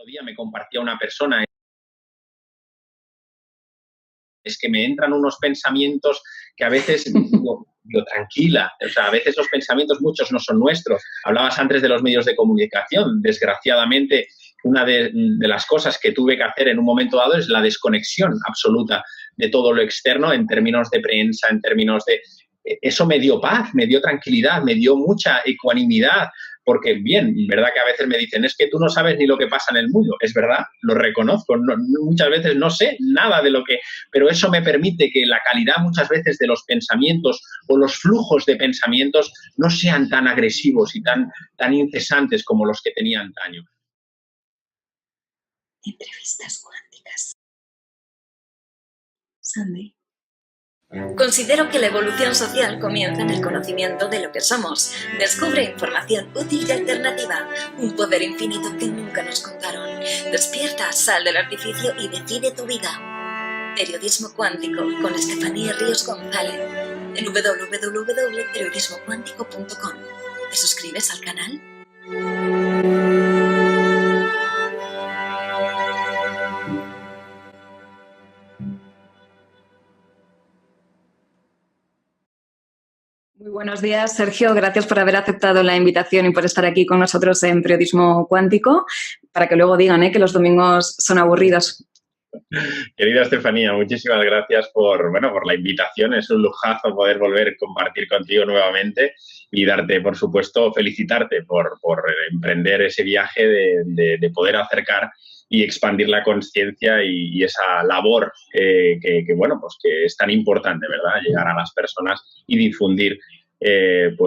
día me compartía una persona, es que me entran unos pensamientos que a veces digo, tranquila, o sea, a veces los pensamientos muchos no son nuestros. Hablabas antes de los medios de comunicación. Desgraciadamente, una de las cosas que tuve que hacer en un momento dado es la desconexión absoluta de todo lo externo en términos de prensa, en términos de... Eso me dio paz, me dio tranquilidad, me dio mucha ecuanimidad, porque bien, verdad que a veces me dicen, es que tú no sabes ni lo que pasa en el mundo. Es verdad, lo reconozco, muchas veces no sé nada de lo que... Pero eso me permite que la calidad muchas veces de los pensamientos o los flujos de pensamientos no sean tan agresivos y tan incesantes como los que tenía antaño. Entrevistas cuánticas. Sandy. Considero que la evolución social comienza en el conocimiento de lo que somos. Descubre información útil y alternativa, un poder infinito que nunca nos contaron. Despierta, sal del artificio y decide tu vida. Periodismo cuántico con Estefanía Ríos González en www.periodismocuántico.com. ¿Te suscribes al canal? Muy buenos días, Sergio. Gracias por haber aceptado la invitación y por estar aquí con nosotros en Periodismo Cuántico, para que luego digan que los domingos son aburridos. Querida Estefanía, muchísimas gracias por la invitación. Es un lujazo poder volver a compartir contigo nuevamente y darte, por supuesto, felicitarte por emprender ese viaje de poder acercar y expandir la conciencia y esa labor que es tan importante, ¿verdad? Llegar a las personas y difundir el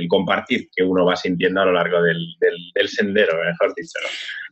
compartir que uno va sintiendo a lo largo del sendero, mejor dicho, ¿no?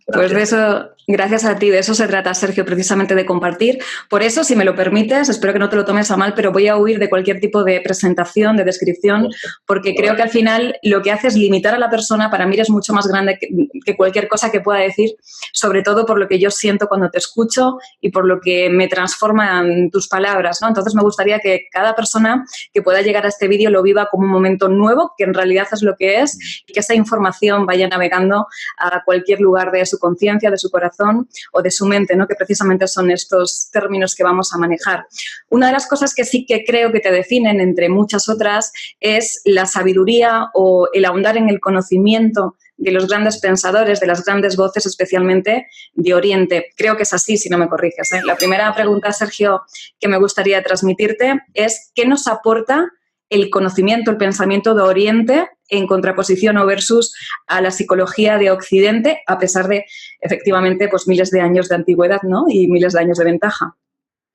Pues de eso, gracias a ti, de eso se trata, Sergio, precisamente de compartir. Por eso, si me lo permites, espero que no te lo tomes a mal, pero voy a huir de cualquier tipo de presentación, de descripción, porque creo que al final lo que hace es limitar a la persona. Para mí eres mucho más grande que cualquier cosa que pueda decir, sobre todo por lo que yo siento cuando te escucho y por lo que me transforman tus palabras, ¿no? Entonces me gustaría que cada persona que pueda llegar a este vídeo lo viva como un momento nuevo, que en realidad es lo que es, y que esa información vaya navegando a cualquier lugar de su conciencia, de su corazón o de su mente, ¿no? Que precisamente son estos términos que vamos a manejar. Una de las cosas que sí que creo que te definen, entre muchas otras, es la sabiduría o el ahondar en el conocimiento de los grandes pensadores, de las grandes voces, especialmente de Oriente. Creo que es así, si no me corriges, ¿eh? La primera pregunta, Sergio, que me gustaría transmitirte es ¿qué nos aporta el conocimiento, el pensamiento de Oriente en contraposición o versus a la psicología de Occidente, a pesar de, efectivamente, pues miles de años de antigüedad, ¿no? Y miles de años de ventaja?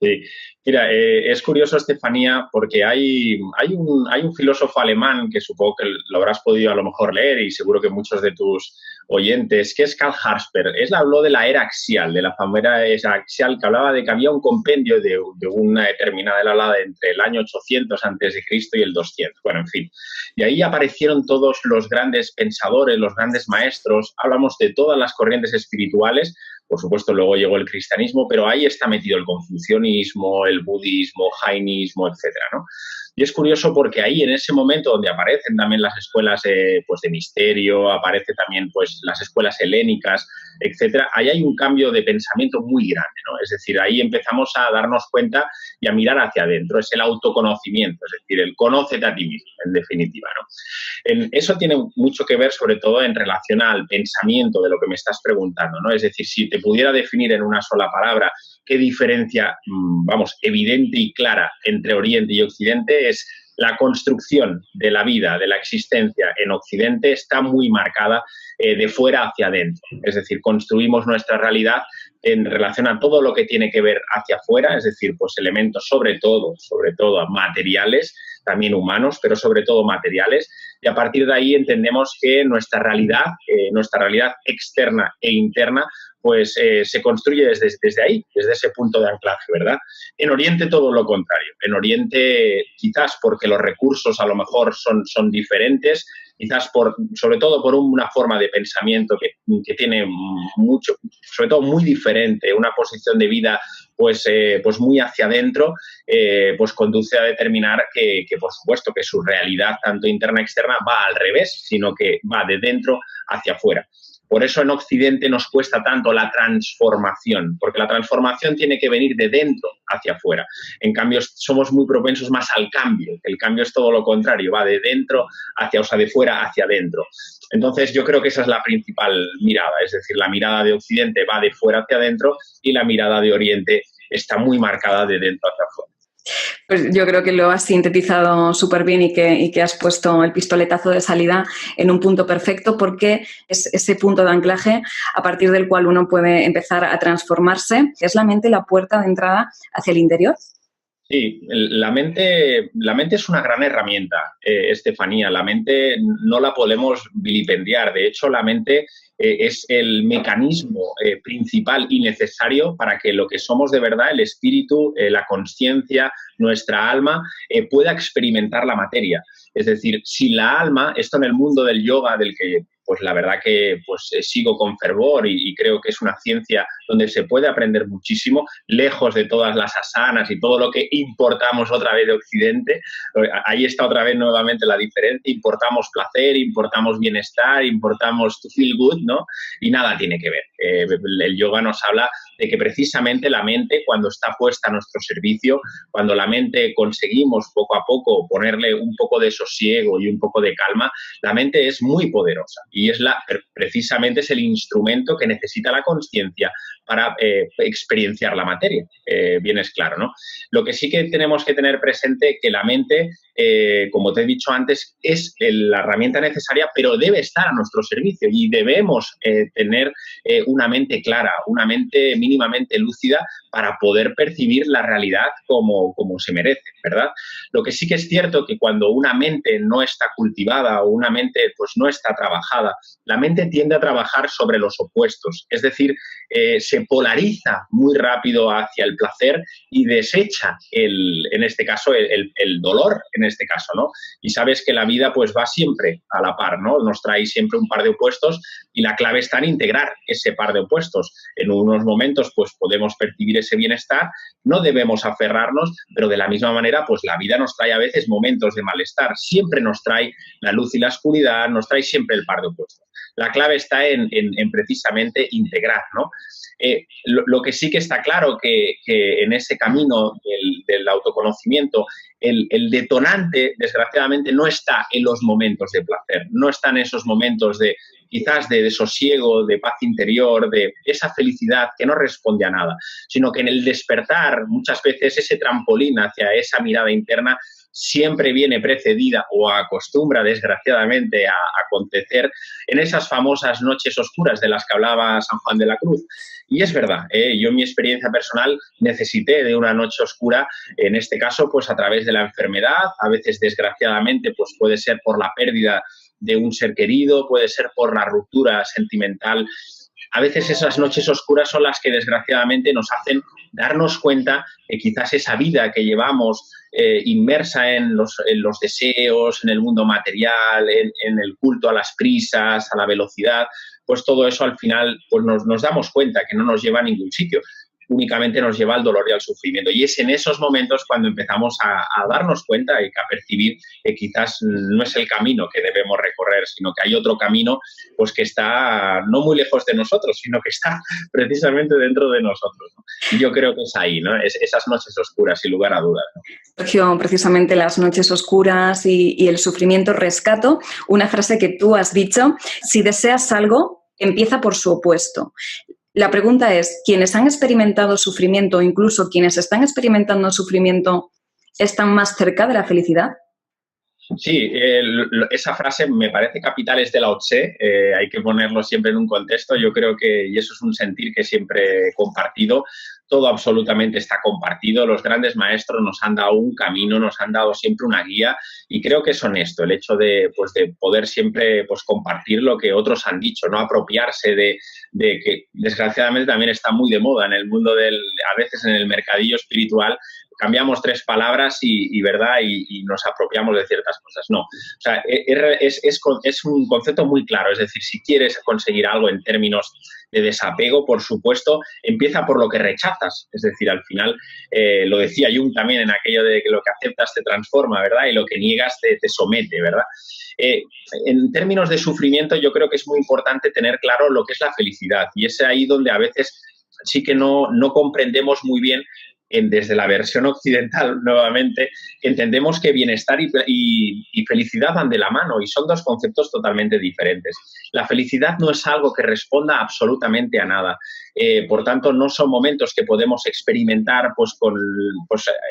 Sí, mira, es curioso, Estefanía, porque hay un filósofo alemán que supongo que lo habrás podido a lo mejor leer y seguro que muchos de tus oyentes, que es Karl Jaspers. Él habló de la era axial, de la famosa era axial, que hablaba de que había un compendio de una determinada, él hablaba entre el año 800 a.C. y el 200, bueno, en fin. Y ahí aparecieron todos los grandes pensadores, los grandes maestros, hablamos de todas las corrientes espirituales. Por supuesto, luego llegó el cristianismo, pero ahí está metido el confucianismo, el budismo, jainismo, etcétera, ¿no? Y es curioso porque ahí, en ese momento donde aparecen también las escuelas de misterio, aparece también pues las escuelas helénicas, etcétera, ahí hay un cambio de pensamiento muy grande, ¿no? Es decir, ahí empezamos a darnos cuenta y a mirar hacia adentro. Es el autoconocimiento, es decir, el conócete a ti mismo, en definitiva, ¿no? Eso tiene mucho que ver, sobre todo, en relación al pensamiento de lo que me estás preguntando, ¿no? Es decir, si te pudiera definir en una sola palabra qué diferencia, evidente y clara entre Oriente y Occidente, es la construcción de la vida, de la existencia en Occidente está muy marcada de fuera hacia adentro. Es decir, construimos nuestra realidad en relación a todo lo que tiene que ver hacia afuera, es decir, pues elementos sobre todo materiales, también humanos, pero sobre todo materiales, y a partir de ahí entendemos que nuestra realidad externa e interna, pues se construye desde ahí, desde ese punto de anclaje, ¿verdad? En Oriente todo lo contrario. En Oriente, quizás porque los recursos a lo mejor son diferentes, quizás sobre todo por una forma de pensamiento que tiene mucho, sobre todo muy diferente, una posición de vida pues muy hacia adentro, pues conduce a determinar que por supuesto que su realidad tanto interna y externa va al revés, sino que va de dentro hacia afuera. Por eso en Occidente nos cuesta tanto la transformación, porque la transformación tiene que venir de dentro hacia afuera. En cambio, somos muy propensos más al cambio. El cambio es todo lo contrario, va de dentro hacia, o sea, de fuera hacia adentro. Entonces, yo creo que esa es la principal mirada, es decir, la mirada de Occidente va de fuera hacia adentro y la mirada de Oriente está muy marcada de dentro hacia afuera. Pues yo creo que lo has sintetizado súper bien y que has puesto el pistoletazo de salida en un punto perfecto, porque es ese punto de anclaje a partir del cual uno puede empezar a transformarse. ¿Es la mente la puerta de entrada hacia el interior? Sí, la mente es una gran herramienta, Estefanía. La mente no la podemos vilipendiar. De hecho, la mente es el mecanismo principal y necesario para que lo que somos de verdad, el espíritu, la consciencia, nuestra alma, pueda experimentar la materia. Es decir, si la alma, esto en el mundo del yoga, del que pues la verdad que pues sigo con fervor y creo que es una ciencia donde se puede aprender muchísimo, lejos de todas las asanas y todo lo que importamos otra vez de Occidente. Ahí está otra vez nuevamente la diferencia. Importamos placer, importamos bienestar, importamos to feel good, ¿no? Y nada tiene que ver. El yoga nos habla de que precisamente la mente, cuando está puesta a nuestro servicio, cuando la mente conseguimos poco a poco ponerle un poco de sosiego y un poco de calma, la mente es muy poderosa y precisamente es el instrumento que necesita la consciencia para experienciar la materia. Bien es claro, ¿no? Lo que sí que tenemos que tener presente que la mente, como te he dicho antes, es la herramienta necesaria, pero debe estar a nuestro servicio y debemos tener una mente clara, una mente mínimamente lúcida para poder percibir la realidad como se merece, ¿verdad? Lo que sí que es cierto que cuando una mente no está cultivada o una mente pues no está trabajada, la mente tiende a trabajar sobre los opuestos, es decir, se polariza muy rápido hacia el placer y desecha en este caso el dolor, en este caso, ¿no? Y sabes que la vida pues va siempre a la par, ¿no? Nos trae siempre un par de opuestos y la clave está en integrar ese par de opuestos. En unos momentos pues podemos percibir ese bienestar, no debemos aferrarnos, pero de la misma manera pues la vida nos trae a veces momentos de malestar, siempre nos trae la luz y la oscuridad, nos trae siempre el par de opuestos. La clave está en precisamente integrar, ¿no? Lo que sí que está claro que en ese camino del autoconocimiento, el detonante, desgraciadamente, no está en los momentos de placer, no está en esos momentos de quizás de sosiego, de paz interior, de esa felicidad que no responde a nada, sino que en el despertar, muchas veces ese trampolín hacia esa mirada interna siempre viene precedida o acostumbra, desgraciadamente, a acontecer en esas famosas noches oscuras de las que hablaba San Juan de la Cruz. Y es verdad, yo en mi experiencia personal necesité de una noche oscura, en este caso, pues a través de la enfermedad, a veces, desgraciadamente, pues puede ser por la pérdida de un ser querido, puede ser por la ruptura sentimental. A veces esas noches oscuras son las que desgraciadamente nos hacen darnos cuenta que quizás esa vida que llevamos inmersa en los deseos, en el mundo material, en el culto a las prisas, a la velocidad, pues todo eso al final pues nos damos cuenta que no nos lleva a ningún sitio. Únicamente nos lleva al dolor y al sufrimiento. Y es en esos momentos cuando empezamos a darnos cuenta y a percibir que quizás no es el camino que debemos recorrer, sino que hay otro camino pues que está no muy lejos de nosotros, sino que está precisamente dentro de nosotros, ¿no? Y yo creo que es ahí, ¿no? Esas noches oscuras, sin lugar a dudas, ¿no? Sergio, precisamente las noches oscuras y el sufrimiento rescato una frase que tú has dicho: si deseas algo, empieza por su opuesto. La pregunta es, ¿quienes han experimentado sufrimiento o incluso quienes están experimentando sufrimiento están más cerca de la felicidad? Sí, esa frase me parece capital, es de Lao Tse, hay que ponerlo siempre en un contexto. Yo creo que, y eso es un sentir que siempre he compartido, todo absolutamente está compartido. Los grandes maestros nos han dado un camino, nos han dado siempre una guía y creo que es honesto el hecho de poder siempre pues, compartir lo que otros han dicho, no apropiarse de que desgraciadamente también está muy de moda en el mundo a veces en el mercadillo espiritual, cambiamos 3 palabras ¿verdad? Y nos apropiamos de ciertas cosas. No, o sea, es un concepto muy claro. Es decir, si quieres conseguir algo en términos de desapego, por supuesto, empieza por lo que rechazas. Es decir, al final, lo decía Jung también en aquello de que lo que aceptas te transforma, ¿verdad? Y lo que niegas te somete, ¿verdad? En términos de sufrimiento, yo creo que es muy importante tener claro lo que es la felicidad. Y es ahí donde a veces sí que no comprendemos muy bien, desde la versión occidental, nuevamente, entendemos que bienestar y felicidad van de la mano y son 2 conceptos totalmente diferentes. La felicidad no es algo que responda absolutamente a nada. Por tanto, no son momentos que podemos experimentar pues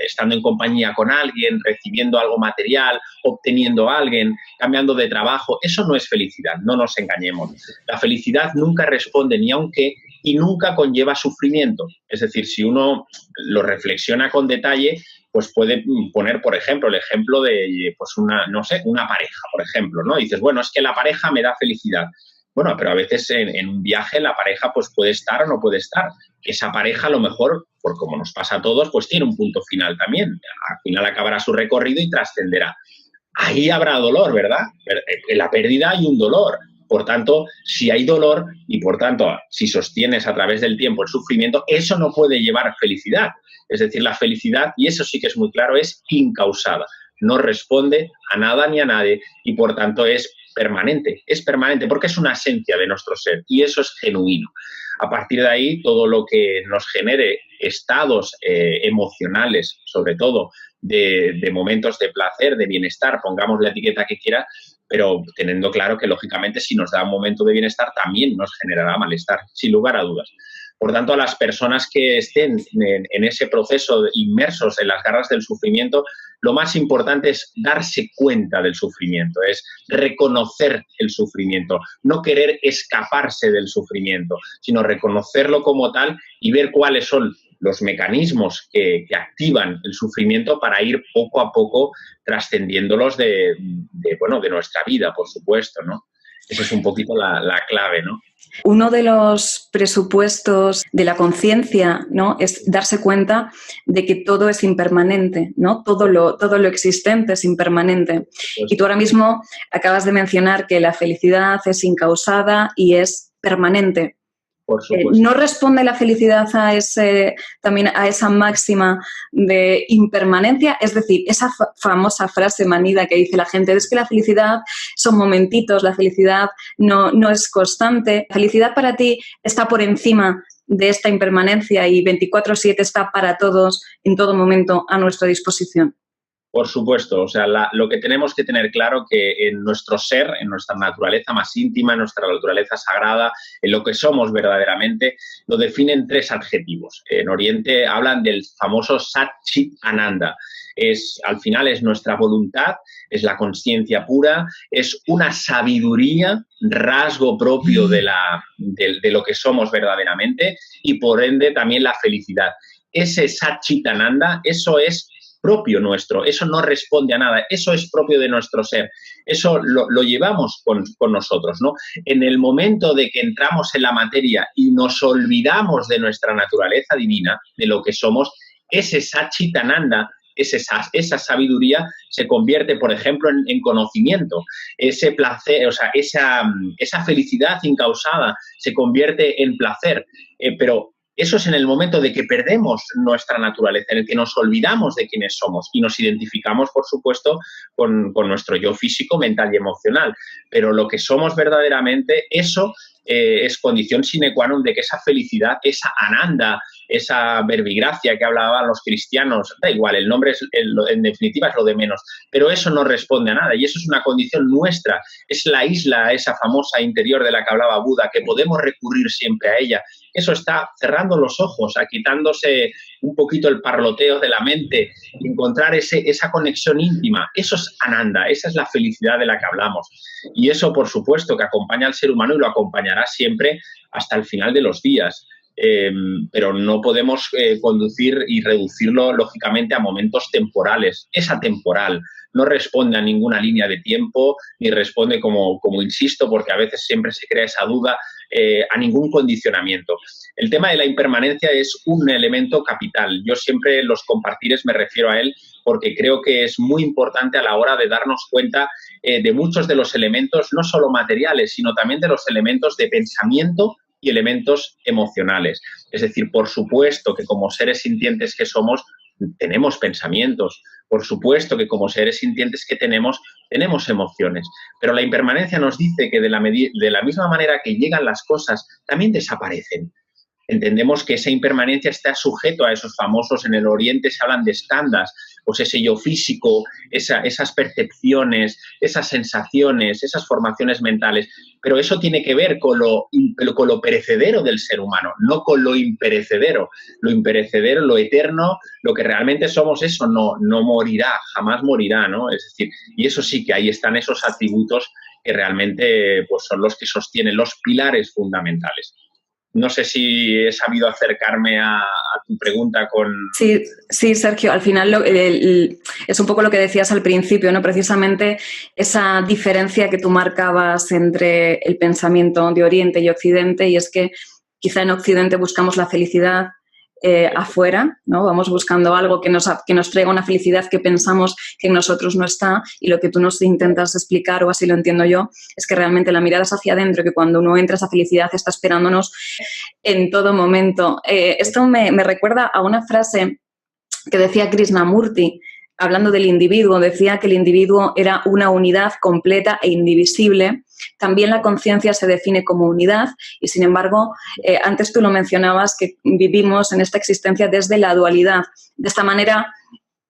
estando en compañía con alguien, recibiendo algo material, obteniendo a alguien, cambiando de trabajo. Eso no es felicidad, no nos engañemos. La felicidad nunca responde ni a un qué y nunca conlleva sufrimiento. Es decir, si uno lo reflexiona con detalle, pues puede poner, por ejemplo, el ejemplo de pues una pareja, por ejemplo, ¿no? Y dices, bueno, es que la pareja me da felicidad. Bueno, pero a veces en un viaje la pareja pues puede estar o no puede estar. Esa pareja a lo mejor, por como nos pasa a todos, pues tiene un punto final también. Al final acabará su recorrido y trascenderá. Ahí habrá dolor, ¿verdad? En la pérdida hay un dolor. Por tanto, si hay dolor y, por tanto, si sostienes a través del tiempo el sufrimiento, eso no puede llevar felicidad. Es decir, la felicidad, y eso sí que es muy claro, es incausada. No responde a nada ni a nadie y, por tanto, es permanente. Es permanente porque es una esencia de nuestro ser y eso es genuino. A partir de ahí, todo lo que nos genere estados emocionales, sobre todo de momentos de placer, de bienestar, pongamos la etiqueta que quiera, pero teniendo claro que, lógicamente, si nos da un momento de bienestar, también nos generará malestar, sin lugar a dudas. Por tanto, a las personas que estén en ese proceso inmersos en las garras del sufrimiento, lo más importante es darse cuenta del sufrimiento, es reconocer el sufrimiento, no querer escaparse del sufrimiento, sino reconocerlo como tal y ver cuáles son los mecanismos que activan el sufrimiento para ir poco a poco trascendiéndolos de nuestra vida, por supuesto, ¿no? Esa es un poquito la clave, ¿no? Uno de los presupuestos de la conciencia, ¿no?, es darse cuenta de que todo es impermanente, ¿no? Todo lo existente es impermanente. Pues, y tú ahora mismo acabas de mencionar que la felicidad es incausada y es permanente. Por supuesto. ¿No responde la felicidad también a esa máxima de impermanencia? Es decir, esa famosa frase manida que dice la gente, es que la felicidad son momentitos, la felicidad no es constante. ¿La felicidad para ti está por encima de esta impermanencia y 24/7 está para todos, en todo momento, a nuestra disposición? Por supuesto, o sea, lo que tenemos que tener claro que en nuestro ser, en nuestra naturaleza más íntima, en nuestra naturaleza sagrada, en lo que somos verdaderamente, lo definen 3 adjetivos. En Oriente hablan del famoso Sat Chit Ananda. Al final es nuestra voluntad, es la consciencia pura, es una sabiduría, rasgo propio de lo que somos verdaderamente y por ende también la felicidad. Ese Sat Chit Ananda, eso es propio nuestro, eso no responde a nada, eso es propio de nuestro ser, eso lo llevamos con nosotros, ¿no? En el momento de que entramos en la materia y nos olvidamos de nuestra naturaleza divina, de lo que somos, ese Satchitananda, esa sabiduría se convierte, por ejemplo, en conocimiento. Ese placer, o sea, esa felicidad incausada se convierte en placer, pero eso es en el momento de que perdemos nuestra naturaleza, en el que nos olvidamos de quiénes somos y nos identificamos, por supuesto, con nuestro yo físico, mental y emocional. Pero lo que somos verdaderamente, eso es condición sine qua non de que esa felicidad, esa ananda, esa verbigracia que hablaban los cristianos, da igual, el nombre en definitiva es lo de menos, pero eso no responde a nada y eso es una condición nuestra, es la isla esa famosa interior de la que hablaba Buda, que podemos recurrir siempre a ella. Eso está cerrando los ojos, quitándose un poquito el parloteo de la mente, encontrar esa conexión íntima. Eso es Ananda, esa es la felicidad de la que hablamos. Y eso, por supuesto, que acompaña al ser humano y lo acompañará siempre hasta el final de los días. Pero no podemos conducir y reducirlo, lógicamente, a momentos temporales. Es atemporal, no responde a ninguna línea de tiempo, ni responde, como insisto, porque a veces siempre se crea esa duda, a ningún condicionamiento. El tema de la impermanencia es un elemento capital. Yo siempre en los compartires me refiero a él porque creo que es muy importante a la hora de darnos cuenta de muchos de los elementos, no solo materiales, sino también de los elementos de pensamiento y elementos emocionales. Es decir, por supuesto que como seres sintientes que somos, tenemos pensamientos. Por supuesto que como seres sintientes que tenemos emociones. Pero la impermanencia nos dice que de la misma manera que llegan las cosas, también desaparecen. Entendemos que esa impermanencia está sujeto a esos famosos, en el Oriente se hablan de skandhas, pues ese yo físico, esas percepciones, esas sensaciones, esas formaciones mentales. Pero eso tiene que ver con lo perecedero del ser humano, no con lo imperecedero. Lo imperecedero, lo eterno, lo que realmente somos, eso no morirá, jamás morirá, ¿no? Es decir, y eso sí que ahí están esos atributos que realmente pues, son los que sostienen los pilares fundamentales. No sé si he sabido acercarme a tu pregunta con... Sí, Sergio, al final es un poco lo que decías al principio, ¿no? Precisamente esa diferencia que tú marcabas entre el pensamiento de Oriente y Occidente, y es que quizá en Occidente buscamos la felicidad afuera, ¿no? Vamos buscando algo que nos traiga una felicidad que pensamos que en nosotros no está, y lo que tú nos intentas explicar, o así lo entiendo yo, es que realmente la mirada es hacia adentro, que cuando uno entra esa felicidad está esperándonos en todo momento. Esto me recuerda a una frase que decía Krishnamurti, hablando del individuo. Decía que el individuo era una unidad completa e indivisible. También la conciencia se define como unidad y, sin embargo, antes tú lo mencionabas, que vivimos en esta existencia desde la dualidad. De esta manera,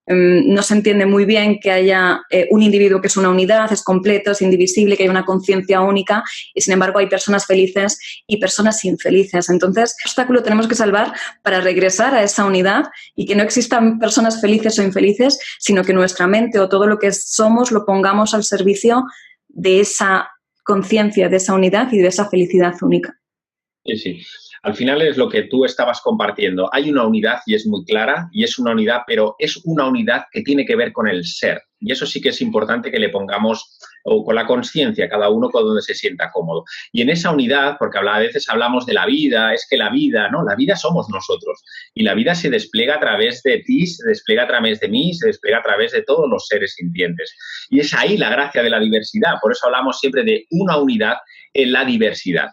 no se entiende muy bien que haya un individuo que es una unidad, es completo, es indivisible, que hay una conciencia única, y, sin embargo, hay personas felices y personas infelices. Entonces, ¿qué obstáculo tenemos que salvar para regresar a esa unidad y que no existan personas felices o infelices, sino que nuestra mente o todo lo que somos lo pongamos al servicio de esa conciencia, de esa unidad y de esa felicidad única? Sí, sí. Al final es lo que tú estabas compartiendo. Hay una unidad y es muy clara, y es una unidad, pero es una unidad que tiene que ver con el ser. Y eso sí que es importante que le pongamos, o con la conciencia, cada uno con donde se sienta cómodo. Y en esa unidad, porque a veces hablamos de la vida, es que la vida, ¿no? La vida somos nosotros. Y la vida se despliega a través de ti, se despliega a través de mí, se despliega a través de todos los seres sintientes. Y es ahí la gracia de la diversidad. Por eso hablamos siempre de una unidad en la diversidad.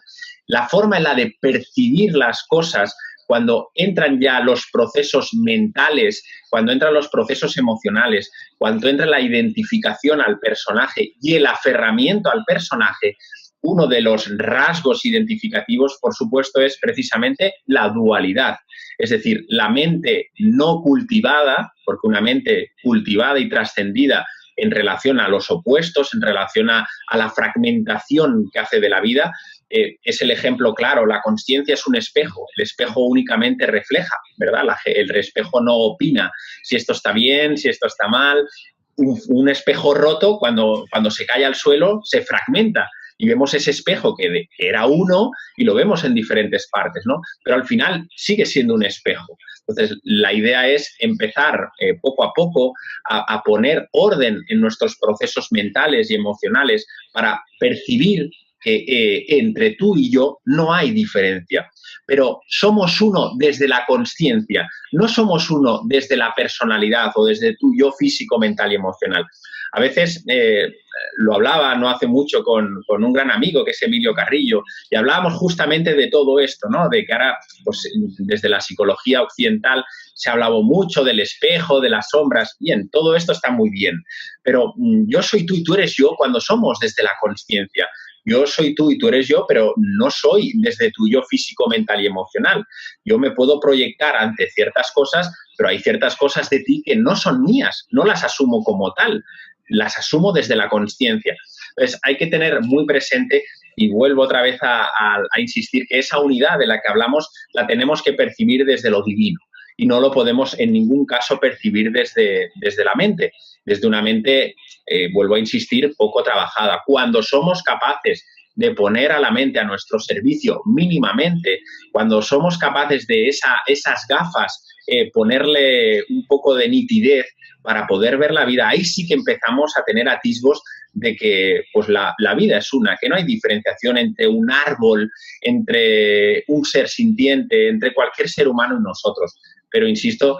La forma en la de percibir las cosas, cuando entran ya los procesos mentales, cuando entran los procesos emocionales, cuando entra la identificación al personaje y el aferramiento al personaje, uno de los rasgos identificativos, por supuesto, es precisamente la dualidad. Es decir, la mente no cultivada, porque una mente cultivada y trascendida en relación a los opuestos, en relación a la fragmentación que hace de la vida, es el ejemplo claro. La consciencia es un espejo. El espejo únicamente refleja, ¿verdad? El espejo no opina si esto está bien, si esto está mal. Un espejo roto, cuando se cae al suelo, se fragmenta. Y vemos ese espejo que era uno y lo vemos en diferentes partes, ¿no? Pero al final sigue siendo un espejo. Entonces, la idea es empezar poco a poco a poner orden en nuestros procesos mentales y emocionales para percibir que entre tú y yo no hay diferencia, pero somos uno desde la consciencia, no somos uno desde la personalidad o desde tu yo físico, mental y emocional. A veces lo hablaba no hace mucho con un gran amigo que es Emilio Carrillo, y hablábamos justamente de todo esto, ¿no? De que ahora, pues, desde la psicología occidental se ha hablado mucho del espejo, de las sombras. Bien, todo esto está muy bien, pero yo soy tú y tú eres yo cuando somos desde la consciencia. Yo soy tú y tú eres yo, pero no soy desde tu yo físico, mental y emocional. Yo me puedo proyectar ante ciertas cosas, pero hay ciertas cosas de ti que no son mías, no las asumo como tal, las asumo desde la consciencia. Entonces, hay que tener muy presente, y vuelvo otra vez a insistir, que esa unidad de la que hablamos la tenemos que percibir desde lo divino, y no lo podemos en ningún caso percibir desde la mente, desde una mente, vuelvo a insistir, poco trabajada. Cuando somos capaces de poner a la mente a nuestro servicio mínimamente, cuando somos capaces de esas gafas ponerle un poco de nitidez, para poder ver la vida. Ahí sí que empezamos a tener atisbos de que pues la vida es una, que no hay diferenciación entre un árbol, entre un ser sintiente, entre cualquier ser humano y nosotros. Pero, insisto,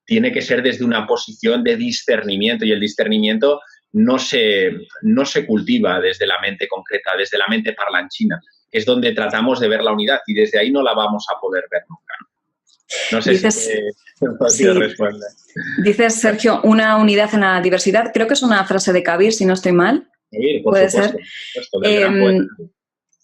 tiene que ser desde una posición de discernimiento, y el discernimiento no se cultiva desde la mente concreta, desde la mente parlanchina, que es donde tratamos de ver la unidad, y desde ahí no la vamos a poder ver nunca. No sé si te responde. Dices, Sergio, una unidad en la diversidad. Creo que es una frase de Kabir, si no estoy mal. Kabir, por Puede supuesto, ser.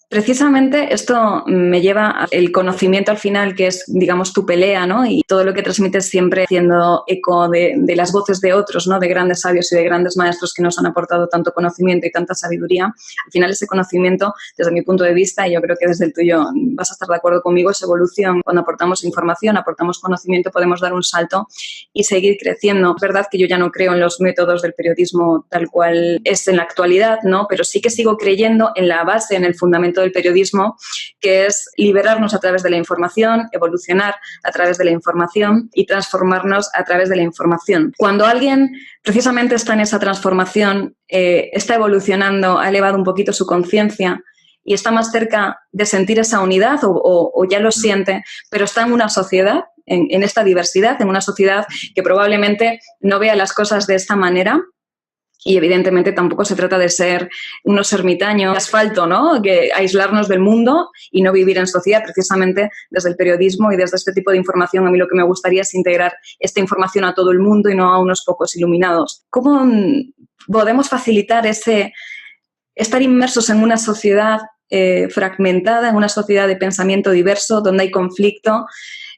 Precisamente esto me lleva al conocimiento al final, que es, digamos, tu pelea, ¿no? Y todo lo que transmites siempre haciendo eco de las voces de otros, ¿no? De grandes sabios y de grandes maestros que nos han aportado tanto conocimiento y tanta sabiduría. Al final ese conocimiento, desde mi punto de vista, y yo creo que desde el tuyo vas a estar de acuerdo conmigo, es evolución. Cuando aportamos información, aportamos conocimiento, podemos dar un salto y seguir creciendo. Es verdad que yo ya no creo en los métodos del periodismo tal cual es en la actualidad, ¿no? Pero sí que sigo creyendo en la base, en el fundamento del periodismo, que es liberarnos a través de la información, evolucionar a través de la información y transformarnos a través de la información. Cuando alguien precisamente está en esa transformación, está evolucionando, ha elevado un poquito su conciencia y está más cerca de sentir esa unidad o ya lo siente, pero está en una sociedad, en esta diversidad, en una sociedad que probablemente no vea las cosas de esta manera. Y evidentemente tampoco se trata de ser unos ermitaños de asfalto, ¿no? Que aislarnos del mundo y no vivir en sociedad. Precisamente desde el periodismo y desde este tipo de información, a mí lo que me gustaría es integrar esta información a todo el mundo y no a unos pocos iluminados. ¿Cómo podemos facilitar estar inmersos en una sociedad fragmentada, en una sociedad de pensamiento diverso, donde hay conflicto,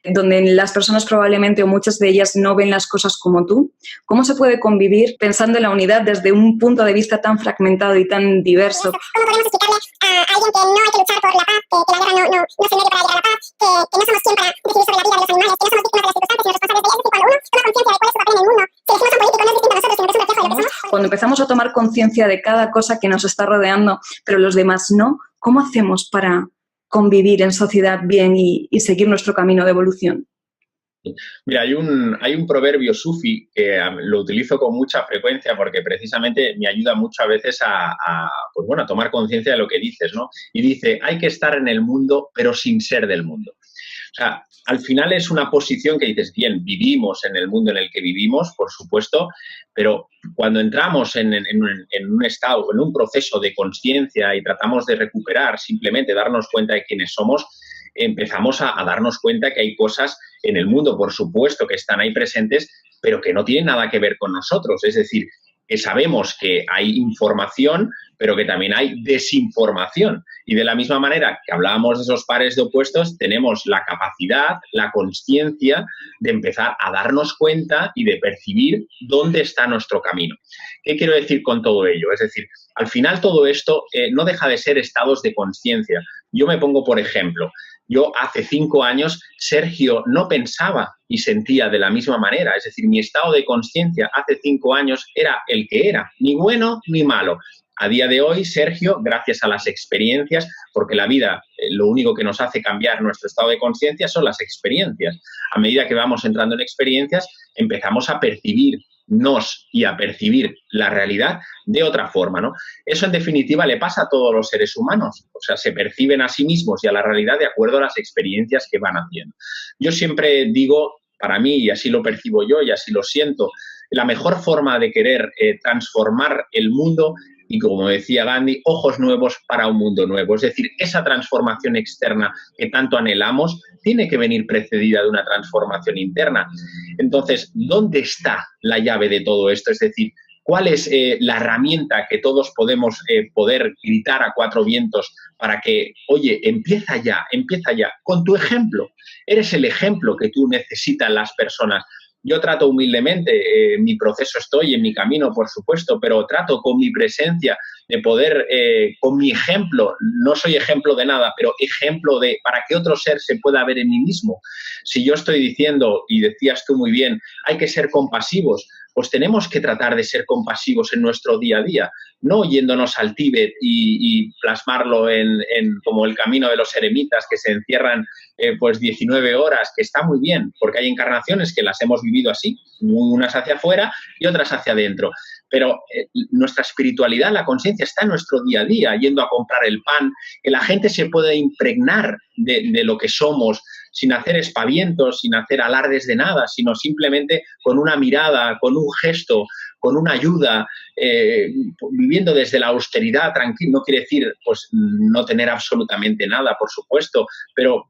donde las personas probablemente o muchas de ellas no ven las cosas como tú? ¿Cómo se puede convivir pensando en la unidad desde un punto de vista tan fragmentado y tan diverso? ¿Cómo podemos explicarle a alguien que no hay que luchar por la paz, que la guerra no es el medio para llegar a la paz, que no somos quien para decidir sobre la vida de los animales, que no somos víctimas de las circunstancias sino responsables de ellas? Es decir, cuando uno toma conciencia de cuál es su papel en el mundo, si decimos a un político no es distinto a nosotros, sino que es un reflejo de lo que somos. Cuando empezamos a tomar conciencia de cada cosa que nos está rodeando, pero los demás no, ¿cómo hacemos para convivir en sociedad bien y seguir nuestro camino de evolución? Mira, hay un proverbio sufi que lo utilizo con mucha frecuencia porque precisamente me ayuda mucho a veces a tomar conciencia de lo que dices, ¿no? Y dice, hay que estar en el mundo, pero sin ser del mundo. O sea, al final es una posición que dices, bien, vivimos en el mundo en el que vivimos, por supuesto, pero cuando entramos en un estado, en un proceso de conciencia y tratamos de recuperar, simplemente darnos cuenta de quiénes somos, empezamos a darnos cuenta que hay cosas en el mundo, por supuesto, que están ahí presentes, pero que no tienen nada que ver con nosotros. Es decir, que sabemos que hay información, pero que también hay desinformación. Y de la misma manera que hablábamos de esos pares de opuestos, tenemos la capacidad, la consciencia de empezar a darnos cuenta y de percibir dónde está nuestro camino. ¿Qué quiero decir con todo ello? Es decir, al final todo esto no deja de ser estados de conciencia. Yo me pongo, por ejemplo, yo hace 5 años, Sergio no pensaba y sentía de la misma manera. Es decir, mi estado de conciencia hace 5 años era el que era, ni bueno ni malo. A día de hoy, Sergio, gracias a las experiencias, porque la vida, lo único que nos hace cambiar nuestro estado de conciencia son las experiencias. A medida que vamos entrando en experiencias, empezamos a percibirnos y a percibir la realidad de otra forma, ¿no? Eso, en definitiva, le pasa a todos los seres humanos. O sea, se perciben a sí mismos y a la realidad de acuerdo a las experiencias que van haciendo. Yo siempre digo, para mí, y así lo percibo yo y así lo siento, la mejor forma de querer transformar el mundo, y como decía Gandhi, ojos nuevos para un mundo nuevo. Es decir, esa transformación externa que tanto anhelamos tiene que venir precedida de una transformación interna. Entonces, ¿dónde está la llave de todo esto? Es decir, ¿cuál es la herramienta que todos podemos poder gritar a 4 vientos para que, oye, empieza ya, con tu ejemplo? Eres el ejemplo que tú necesitas las personas. Yo trato humildemente, en mi proceso estoy, en mi camino, por supuesto, pero trato con mi presencia de poder, con mi ejemplo, no soy ejemplo de nada, pero ejemplo de para que otro ser se pueda ver en mí mismo. Si yo estoy diciendo, y decías tú muy bien, hay que ser compasivos, pues tenemos que tratar de ser compasivos en nuestro día a día, no yéndonos al Tíbet y plasmarlo en como el camino de los eremitas que se encierran pues 19 horas, que está muy bien, porque hay encarnaciones que las hemos vivido así, unas hacia afuera y otras hacia adentro. Pero nuestra espiritualidad, la conciencia está en nuestro día a día, yendo a comprar el pan, que la gente se puede impregnar de lo que somos, sin hacer espavientos, sin hacer alardes de nada, sino simplemente con una mirada, con un gesto, con una ayuda, viviendo desde la austeridad, tranquilo. No quiere decir pues no tener absolutamente nada, por supuesto, pero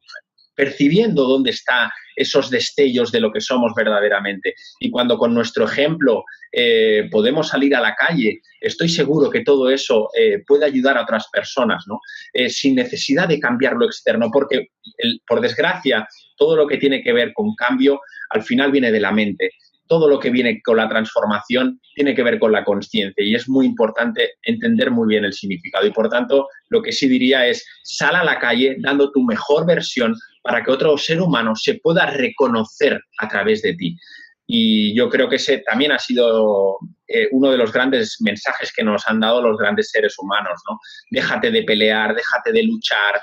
percibiendo dónde están esos destellos de lo que somos verdaderamente. Y cuando con nuestro ejemplo podemos salir a la calle, estoy seguro que todo eso puede ayudar a otras personas, ¿no? Sin necesidad de cambiar lo externo, porque, por desgracia, todo lo que tiene que ver con cambio al final viene de la mente. Todo lo que viene con la transformación tiene que ver con la consciencia y es muy importante entender muy bien el significado. Y, por tanto, lo que sí diría es, sal a la calle dando tu mejor versión para que otro ser humano se pueda reconocer a través de ti. Y yo creo que ese también ha sido uno de los grandes mensajes que nos han dado los grandes seres humanos, ¿no? Déjate de pelear, déjate de luchar,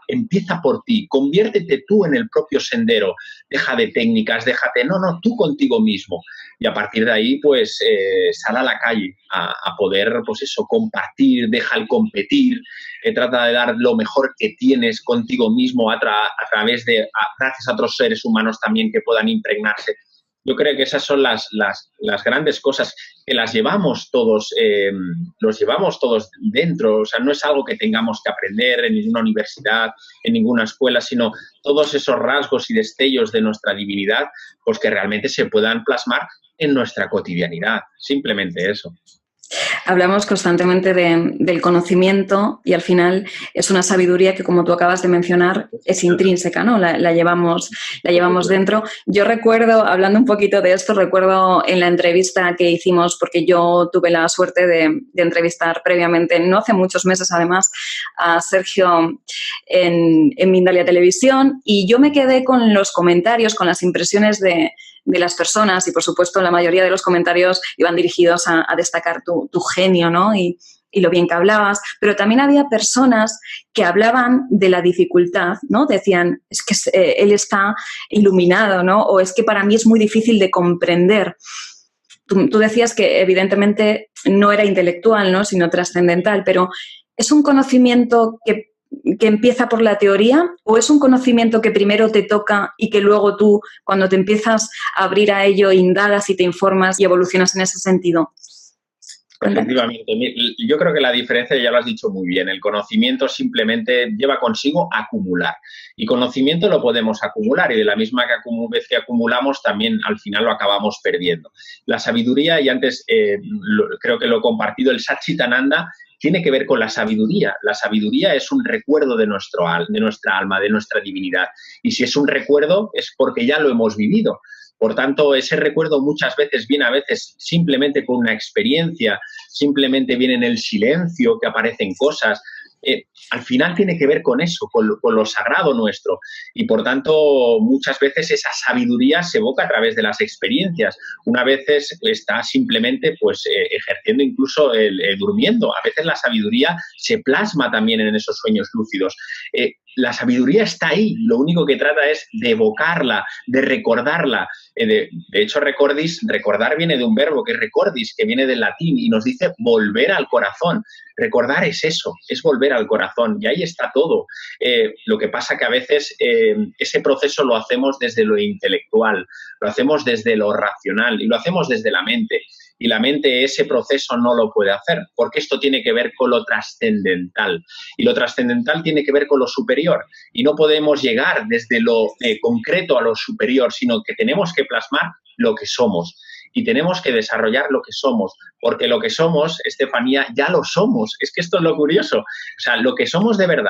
empieza por ti, conviértete tú en el propio sendero, deja de técnicas, tú contigo mismo. Y a partir de ahí, pues, sal a la calle a poder, pues eso, compartir, deja el competir, trata de dar lo mejor que tienes contigo mismo gracias a otros seres humanos también que puedan impregnarse. Yo creo que esas son las grandes cosas que las llevamos todos, los llevamos todos dentro. O sea, no es algo que tengamos que aprender en ninguna universidad, en ninguna escuela, sino todos esos rasgos y destellos de nuestra divinidad, pues que realmente se puedan plasmar en nuestra cotidianidad. Simplemente eso. Hablamos constantemente del conocimiento y al final es una sabiduría que, como tú acabas de mencionar, es intrínseca, ¿no? La llevamos dentro. Yo recuerdo, hablando un poquito de esto, recuerdo en la entrevista que hicimos, porque yo tuve la suerte de entrevistar previamente, no hace muchos meses además, a Sergio en Mindalia Televisión, y yo me quedé con los comentarios, con las impresiones de las personas y, por supuesto, la mayoría de los comentarios iban dirigidos a destacar tu genio, ¿no? Y lo bien que hablabas, pero también había personas que hablaban de la dificultad, ¿no? Decían, es que él está iluminado, ¿no? O es que para mí es muy difícil de comprender. Tú decías que evidentemente no era intelectual, ¿no? Sino trascendental, pero ¿es un conocimiento que empieza por la teoría o es un conocimiento que primero te toca y que luego tú, cuando te empiezas a abrir a ello, indagas y te informas y evolucionas en ese sentido? Efectivamente. Yo creo que la diferencia, ya lo has dicho muy bien, el conocimiento simplemente lleva consigo acumular. Y conocimiento lo podemos acumular y de la misma vez que acumulamos también al final lo acabamos perdiendo. La sabiduría, y antes creo que lo he compartido, el Satchitananda, tiene que ver con la sabiduría. La sabiduría es un recuerdo de nuestra alma, de nuestra divinidad. Y si es un recuerdo es porque ya lo hemos vivido. Por tanto, ese recuerdo muchas veces viene a veces simplemente con una experiencia, simplemente viene en el silencio, que aparecen cosas. Al final tiene que ver con eso, con lo sagrado nuestro. Y por tanto, muchas veces esa sabiduría se evoca a través de las experiencias. Una vez está simplemente pues, ejerciendo, incluso durmiendo. A veces la sabiduría se plasma también en esos sueños lúcidos. La sabiduría está ahí, lo único que trata es de evocarla, de recordarla. De hecho, recordar viene de un verbo que es recordis, que viene del latín y nos dice volver al corazón. Recordar es eso, es volver al corazón y ahí está todo. Lo que pasa que a veces ese proceso lo hacemos desde lo intelectual, lo hacemos desde lo racional y lo hacemos desde la mente. Y la mente ese proceso no lo puede hacer, porque esto tiene que ver con lo trascendental. Y lo trascendental tiene que ver con lo superior. Y no podemos llegar desde lo concreto a lo superior, sino que tenemos que plasmar lo que somos. Y tenemos que desarrollar lo que somos, porque lo que somos, Estefanía, ya lo somos. Es que esto es lo curioso. O sea, lo que somos de verdad,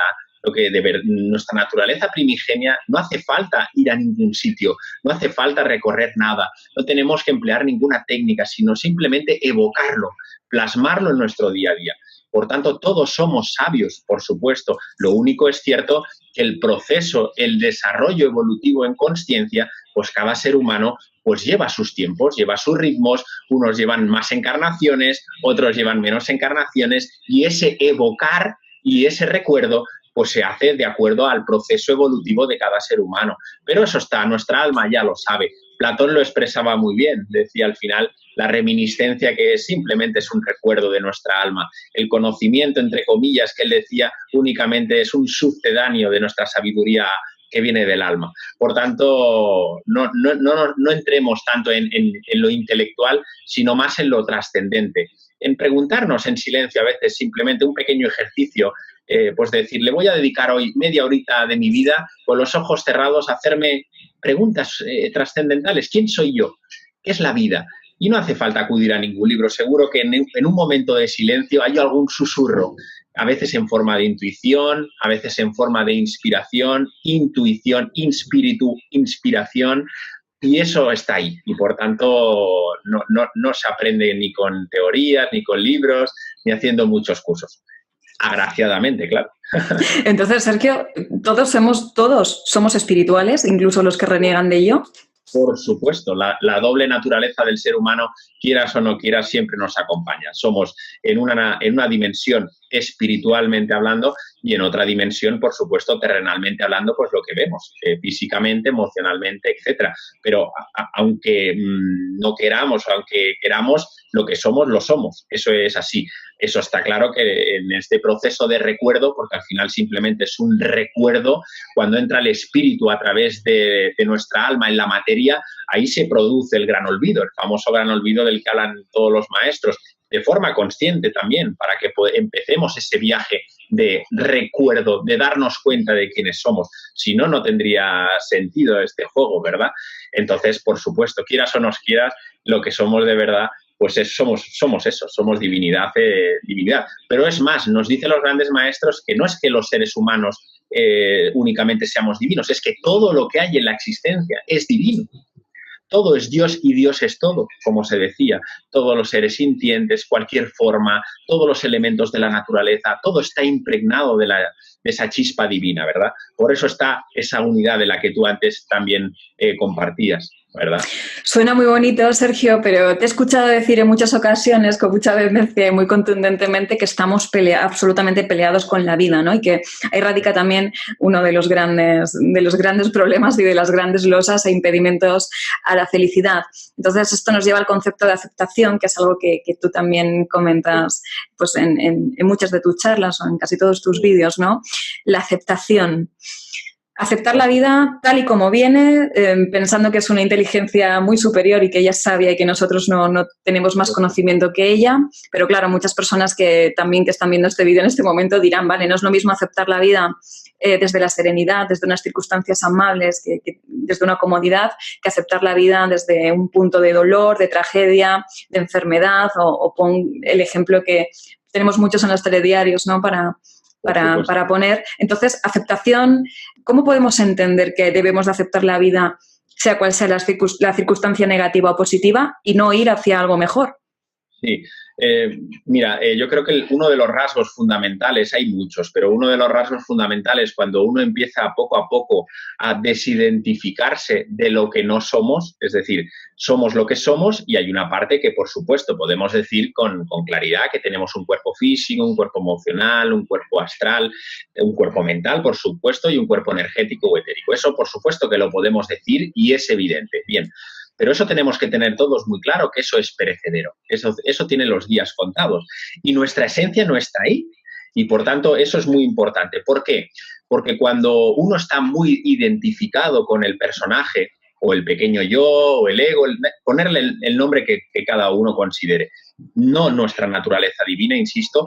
nuestra naturaleza primigenia, no hace falta ir a ningún sitio, no hace falta recorrer nada, no tenemos que emplear ninguna técnica, sino simplemente evocarlo, plasmarlo en nuestro día a día. Por tanto, todos somos sabios, por supuesto. Lo único es cierto que el proceso, el desarrollo evolutivo en consciencia, pues cada ser humano pues lleva sus tiempos, lleva sus ritmos, unos llevan más encarnaciones, otros llevan menos encarnaciones, y ese evocar y ese recuerdo pues se hace de acuerdo al proceso evolutivo de cada ser humano. Pero eso está, nuestra alma ya lo sabe. Platón lo expresaba muy bien, decía al final, la reminiscencia que simplemente es un recuerdo de nuestra alma. El conocimiento, entre comillas, que él decía, únicamente es un sucedáneo de nuestra sabiduría que viene del alma. Por tanto, no entremos tanto en lo intelectual, sino más en lo trascendente. En preguntarnos en silencio a veces simplemente un pequeño ejercicio, pues decir, le voy a dedicar hoy media horita de mi vida con los ojos cerrados a hacerme preguntas trascendentales. ¿Quién soy yo? ¿Qué es la vida? Y no hace falta acudir a ningún libro. Seguro que en un momento de silencio hay algún susurro, a veces en forma de intuición, a veces en forma de inspiración, espíritu, inspiración, y eso está ahí. Y por tanto no se aprende ni con teorías, ni con libros, ni haciendo muchos cursos. Agraciadamente, claro. Entonces, Sergio, todos somos espirituales, incluso los que reniegan de ello. Por supuesto, la doble naturaleza del ser humano, quieras o no quieras, siempre nos acompaña. Somos en una dimensión espiritualmente hablando y en otra dimensión, por supuesto, terrenalmente hablando, pues lo que vemos, físicamente, emocionalmente, etcétera. Pero aunque no queramos o aunque queramos, lo que somos, lo somos. Eso es así. Eso está claro que en este proceso de recuerdo, porque al final simplemente es un recuerdo, cuando entra el espíritu a través de nuestra alma en la materia, ahí se produce el gran olvido, el famoso gran olvido del que hablan todos los maestros, de forma consciente también, para que empecemos ese viaje de recuerdo, de darnos cuenta de quiénes somos. Si no, no tendría sentido este juego, ¿verdad? Entonces, por supuesto, quieras o no quieras, lo que somos de verdad, pues somos eso, somos divinidad. Pero es más, nos dicen los grandes maestros que no es que los seres humanos únicamente seamos divinos, es que todo lo que hay en la existencia es divino. Todo es Dios y Dios es todo, como se decía. Todos los seres sintientes, cualquier forma, todos los elementos de la naturaleza, todo está impregnado de esa chispa divina, ¿verdad? Por eso está esa unidad de la que tú antes también compartías, ¿verdad? Suena muy bonito, Sergio, pero te he escuchado decir en muchas ocasiones, con mucha vehemencia y muy contundentemente, que estamos absolutamente peleados con la vida, ¿no? Y que ahí radica también uno de los grandes problemas y de las grandes losas e impedimentos a la felicidad. Entonces, esto nos lleva al concepto de aceptación, que es algo que tú también comentas pues, en muchas de tus charlas o en casi todos tus vídeos, ¿no? La aceptación. Aceptar la vida tal y como viene, pensando que es una inteligencia muy superior y que ella es sabia y que nosotros no tenemos más conocimiento que ella. Pero claro, muchas personas que están viendo este vídeo en este momento dirán, vale, no es lo mismo aceptar la vida desde la serenidad, desde unas circunstancias amables, que desde una comodidad, que aceptar la vida desde un punto de dolor, de tragedia, de enfermedad, o pon el ejemplo que tenemos muchos en los telediarios, ¿no? Para poner. Entonces, aceptación, ¿cómo podemos entender que debemos de aceptar la vida, sea cual sea la circunstancia negativa o positiva, y no ir hacia algo mejor? Sí. Mira, yo creo que uno de los rasgos fundamentales, hay muchos, pero uno de los rasgos fundamentales cuando uno empieza poco a poco a desidentificarse de lo que no somos, es decir, somos lo que somos y hay una parte que, por supuesto, podemos decir con claridad que tenemos un cuerpo físico, un cuerpo emocional, un cuerpo astral, un cuerpo mental, por supuesto, y un cuerpo energético o etérico. Eso, por supuesto, que lo podemos decir y es evidente. Bien. Pero eso tenemos que tener todos muy claro, que eso es perecedero. Eso tiene los días contados. Y nuestra esencia no está ahí. Y, por tanto, eso es muy importante. ¿Por qué? Porque cuando uno está muy identificado con el personaje, o el pequeño yo, o el ego, ponerle el nombre que cada uno considere, no nuestra naturaleza divina, insisto,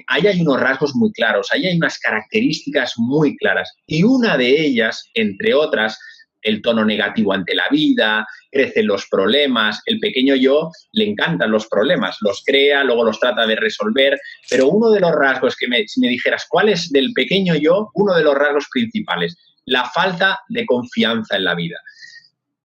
ahí hay unos rasgos muy claros, ahí hay unas características muy claras. Y una de ellas, entre otras, el tono negativo ante la vida, crecen los problemas, el pequeño yo le encantan los problemas, los crea, luego los trata de resolver, pero uno de los rasgos que si me dijeras, ¿cuál es del pequeño yo? Uno de los rasgos principales, la falta de confianza en la vida.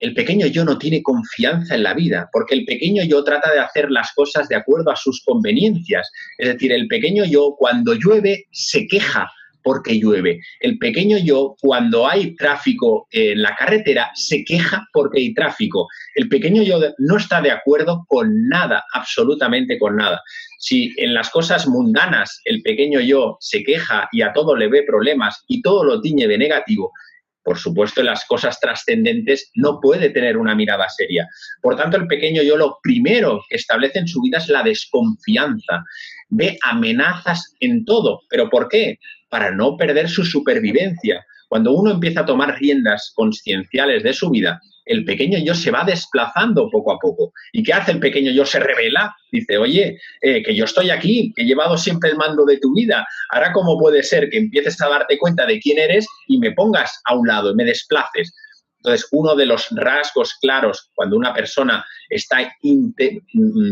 el pequeño yo no tiene confianza en la vida, porque el pequeño yo trata de hacer las cosas de acuerdo a sus conveniencias. Es decir, el pequeño yo cuando llueve se queja porque llueve. El pequeño yo, cuando hay tráfico en la carretera, se queja porque hay tráfico. El pequeño yo no está de acuerdo con nada, absolutamente con nada. Si en las cosas mundanas el pequeño yo se queja y a todo le ve problemas y todo lo tiñe de negativo, por supuesto, en las cosas trascendentes no puede tener una mirada seria. Por tanto, el pequeño yo lo primero que establece en su vida es la desconfianza. Ve amenazas en todo. ¿Pero por qué? Para no perder su supervivencia. Cuando uno empieza a tomar riendas conscienciales de su vida, el pequeño yo se va desplazando poco a poco. ¿Y qué hace el pequeño yo? Se revela. Dice, oye, que yo estoy aquí, que he llevado siempre el mando de tu vida. Ahora, ¿cómo puede ser que empieces a darte cuenta de quién eres y me pongas a un lado y me desplaces? Entonces, uno de los rasgos claros cuando una persona está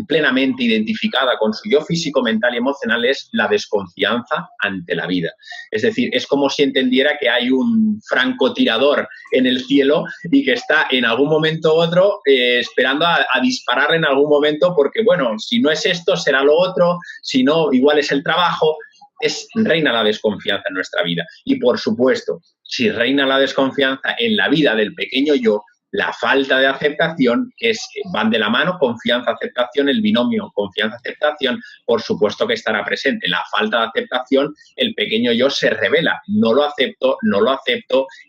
plenamente identificada con su yo físico, mental y emocional es la desconfianza ante la vida. Es decir, es como si entendiera que hay un francotirador en el cielo y que está en algún momento u otro esperando a dispararle en algún momento porque, bueno, si no es esto, será lo otro, si no, igual es el trabajo. Reina la desconfianza en nuestra vida. Y, por supuesto, si reina la desconfianza en la vida del pequeño yo, la falta de aceptación van de la mano, confianza, aceptación, el binomio confianza, aceptación, por supuesto que estará presente. La falta de aceptación, el pequeño yo se revela, no lo acepto,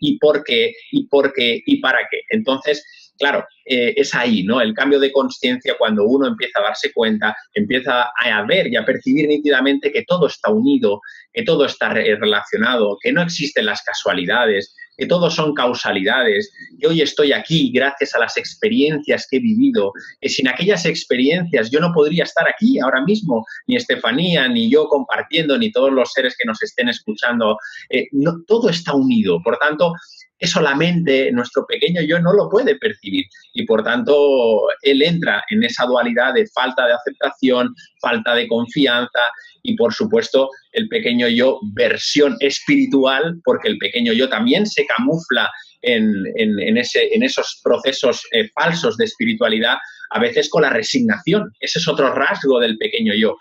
¿y por qué? ¿Y por qué? ¿Y para qué? Entonces, claro, es ahí, ¿no? El cambio de conciencia cuando uno empieza a darse cuenta, empieza a ver y a percibir nítidamente que todo está unido, que todo está relacionado, que no existen las casualidades, que todo son causalidades. Yo hoy estoy aquí gracias a las experiencias que he vivido, que sin aquellas experiencias yo no podría estar aquí ahora mismo, ni Estefanía, ni yo compartiendo, ni todos los seres que nos estén escuchando. No, todo está unido, por tanto, eso la mente, nuestro pequeño yo, no lo puede percibir y, por tanto, él entra en esa dualidad de falta de aceptación, falta de confianza y, por supuesto, el pequeño yo, versión espiritual, porque el pequeño yo también se camufla en esos procesos falsos de espiritualidad, a veces con la resignación. Ese es otro rasgo del pequeño yo.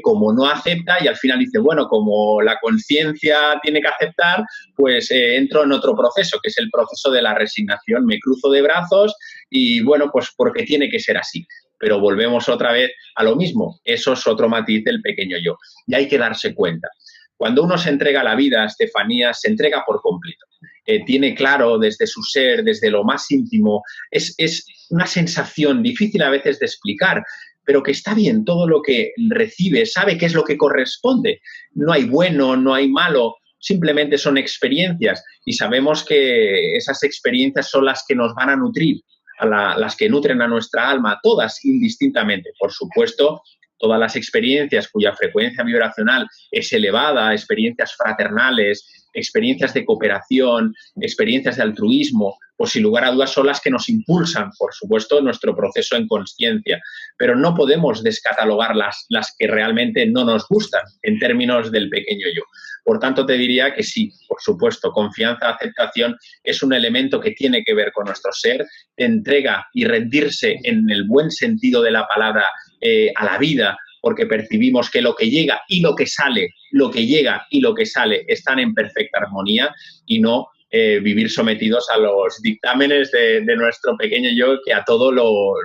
Como no acepta y al final dice, bueno, como la conciencia tiene que aceptar, pues entro en otro proceso, que es el proceso de la resignación. Me cruzo de brazos y, bueno, pues porque tiene que ser así. Pero volvemos otra vez a lo mismo. Eso es otro matiz del pequeño yo. Y hay que darse cuenta. Cuando uno se entrega a la vida, Estefanía, se entrega por completo. Tiene claro desde su ser, desde lo más íntimo. Es una sensación difícil a veces de explicar, pero que está bien, todo lo que recibe, sabe qué es lo que corresponde. No hay bueno, no hay malo, simplemente son experiencias y sabemos que esas experiencias son las que nos van a nutrir, las que nutren a nuestra alma, todas indistintamente. Por supuesto, todas las experiencias cuya frecuencia vibracional es elevada, experiencias fraternales, experiencias de cooperación, experiencias de altruismo, pues sin lugar a dudas son las que nos impulsan, por supuesto, nuestro proceso en consciencia. Pero no podemos descatalogar las que realmente no nos gustan en términos del pequeño yo. Por tanto, te diría que sí, por supuesto, confianza, aceptación es un elemento que tiene que ver con nuestro ser, entrega y rendirse en el buen sentido de la palabra a la vida, porque percibimos que lo que llega y lo que sale, lo que llega y lo que sale están en perfecta armonía y no vivir sometidos a los dictámenes de nuestro pequeño yo que a todo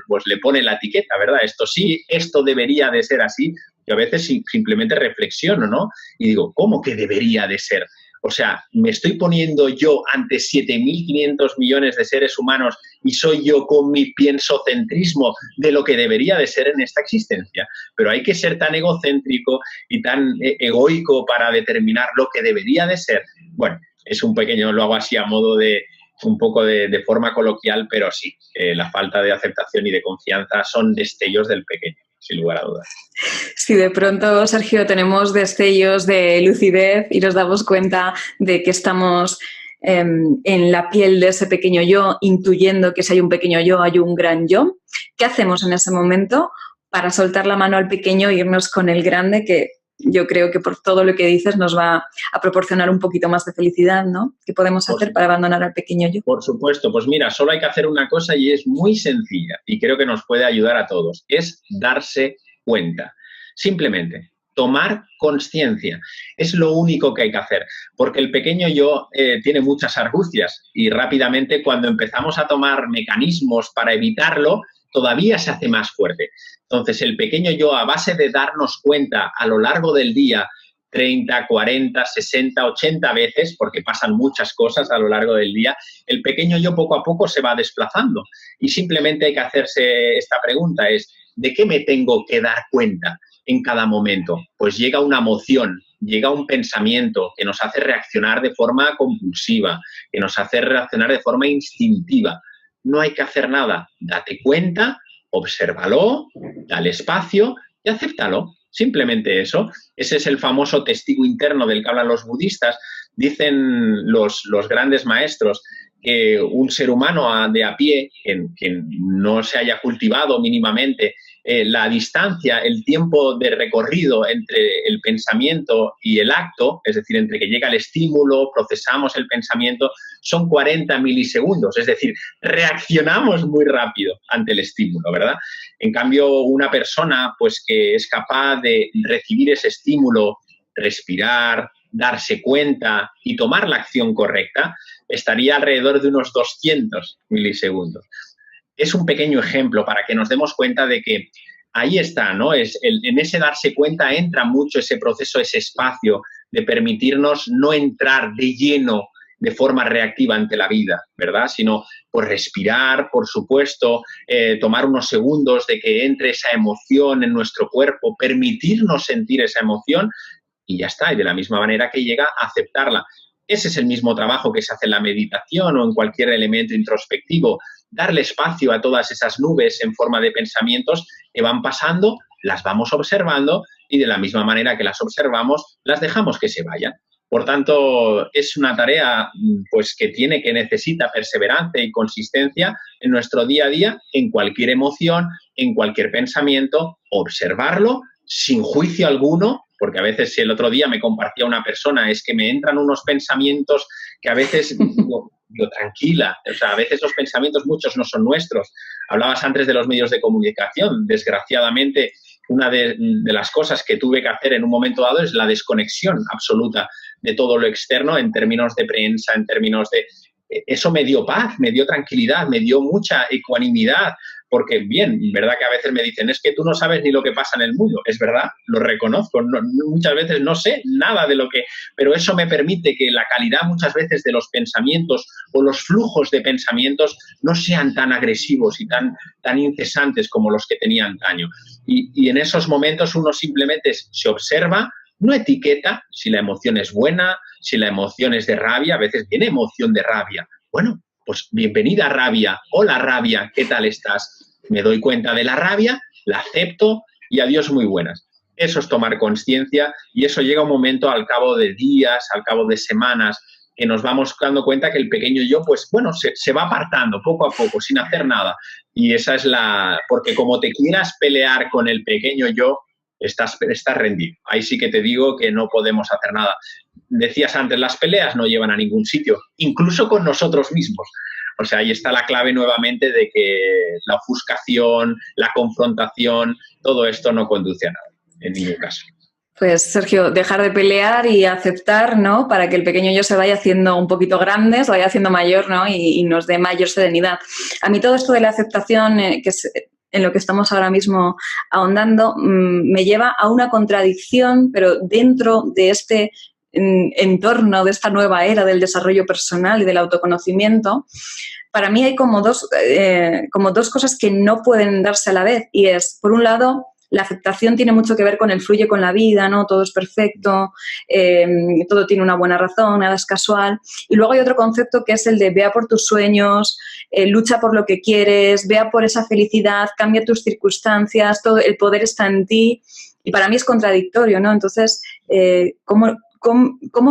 pues le pone la etiqueta, ¿verdad? Esto sí, esto debería de ser así. Yo a veces simplemente reflexiono, ¿no? Y digo, ¿cómo que debería de ser? O sea, me estoy poniendo yo ante 7.500 millones de seres humanos y soy yo con mi piensocentrismo de lo que debería de ser en esta existencia. Pero hay que ser tan egocéntrico y tan egoico para determinar lo que debería de ser. Bueno, es un pequeño, lo hago así a modo de un poco de forma coloquial, pero sí, la falta de aceptación y de confianza son destellos del pequeño, sin lugar a dudas. Si de pronto, Sergio, tenemos destellos de lucidez y nos damos cuenta de que estamos en la piel de ese pequeño yo, intuyendo que si hay un pequeño yo, hay un gran yo, ¿qué hacemos en ese momento para soltar la mano al pequeño e irnos con el grande que yo creo que por todo lo que dices nos va a proporcionar un poquito más de felicidad, ¿no? ¿Qué podemos hacer para abandonar al pequeño yo? Por supuesto, pues mira, solo hay que hacer una cosa y es muy sencilla y creo que nos puede ayudar a todos, es darse cuenta. Simplemente, tomar conciencia. Es lo único que hay que hacer, porque el pequeño yo tiene muchas argucias y rápidamente cuando empezamos a tomar mecanismos para evitarlo, todavía se hace más fuerte. Entonces, el pequeño yo, a base de darnos cuenta a lo largo del día 30, 40, 60, 80 veces, porque pasan muchas cosas a lo largo del día, el pequeño yo poco a poco se va desplazando. Y simplemente hay que hacerse esta pregunta, es ¿de qué me tengo que dar cuenta en cada momento? Pues llega una emoción, llega un pensamiento que nos hace reaccionar de forma compulsiva, que nos hace reaccionar de forma instintiva. No hay que hacer nada, date cuenta, obsérvalo, dale espacio y acéptalo. Simplemente eso. Ese es el famoso testigo interno del que hablan los budistas. Dicen los grandes maestros que un ser humano de a pie, que no se haya cultivado mínimamente la distancia, el tiempo de recorrido entre el pensamiento y el acto, es decir, entre que llega el estímulo, procesamos el pensamiento, son 40 milisegundos. Es decir, reaccionamos muy rápido ante el estímulo, ¿verdad? En cambio, una persona pues, que es capaz de recibir ese estímulo, respirar, darse cuenta y tomar la acción correcta, estaría alrededor de unos 200 milisegundos. Es un pequeño ejemplo para que nos demos cuenta de que ahí está, ¿no? En ese darse cuenta entra mucho ese proceso, ese espacio de permitirnos no entrar de lleno de forma reactiva ante la vida, ¿verdad? Sino por respirar, por supuesto, tomar unos segundos de que entre esa emoción en nuestro cuerpo, permitirnos sentir esa emoción y ya está. Y de la misma manera que llega, aceptarla. Ese es el mismo trabajo que se hace en la meditación o en cualquier elemento introspectivo. Darle espacio a todas esas nubes en forma de pensamientos que van pasando, las vamos observando y de la misma manera que las observamos, las dejamos que se vayan. Por tanto, es una tarea pues, que necesita perseverancia y consistencia en nuestro día a día, en cualquier emoción, en cualquier pensamiento, observarlo sin juicio alguno, porque a veces si el otro día me compartía una persona, es que me entran unos pensamientos que a veces yo tranquila, o sea, a veces los pensamientos muchos no son nuestros. Hablabas antes de los medios de comunicación, desgraciadamente una de las cosas que tuve que hacer en un momento dado es la desconexión absoluta de todo lo externo en términos de prensa, en términos de... Eso me dio paz, me dio tranquilidad, me dio mucha ecuanimidad, porque bien, verdad que a veces me dicen, es que tú no sabes ni lo que pasa en el mundo. Es verdad, lo reconozco, muchas veces no sé nada de lo que... Pero eso me permite que la calidad muchas veces de los pensamientos o los flujos de pensamientos no sean tan agresivos y tan incesantes como los que tenía antaño. Y en esos momentos uno simplemente se observa, no etiqueta si la emoción es buena, si la emoción es de rabia. A veces viene emoción de rabia. Bueno, pues bienvenida rabia. Hola rabia, ¿qué tal estás? Me doy cuenta de la rabia, la acepto y adiós muy buenas. Eso es tomar conciencia y eso llega un momento al cabo de días, al cabo de semanas, que nos vamos dando cuenta que el pequeño yo, pues bueno, se va apartando poco a poco, sin hacer nada. Y esa es porque como te quieras pelear con el pequeño yo, estás rendido. Ahí sí que te digo que no podemos hacer nada. Decías antes, las peleas no llevan a ningún sitio, incluso con nosotros mismos. O sea, ahí está la clave nuevamente de que la ofuscación, la confrontación, todo esto no conduce a nada, en ningún caso. Pues, Sergio, dejar de pelear y aceptar, ¿no? Para que el pequeño yo se vaya haciendo un poquito grande, se vaya haciendo mayor, ¿no? Y nos dé mayor serenidad. A mí todo esto de la aceptación, que es en lo que estamos ahora mismo ahondando, me lleva a una contradicción, pero dentro de este entorno, de esta nueva era del desarrollo personal y del autoconocimiento, para mí hay como dos cosas que no pueden darse a la vez. Y es, por un lado, la aceptación tiene mucho que ver con el fluye con la vida, ¿no? Todo es perfecto, todo tiene una buena razón, nada es casual. Y luego hay otro concepto que es el de vea por tus sueños, lucha por lo que quieres, vea por esa felicidad, cambia tus circunstancias, todo el poder está en ti. Y para mí es contradictorio, ¿no? Entonces, ¿cómo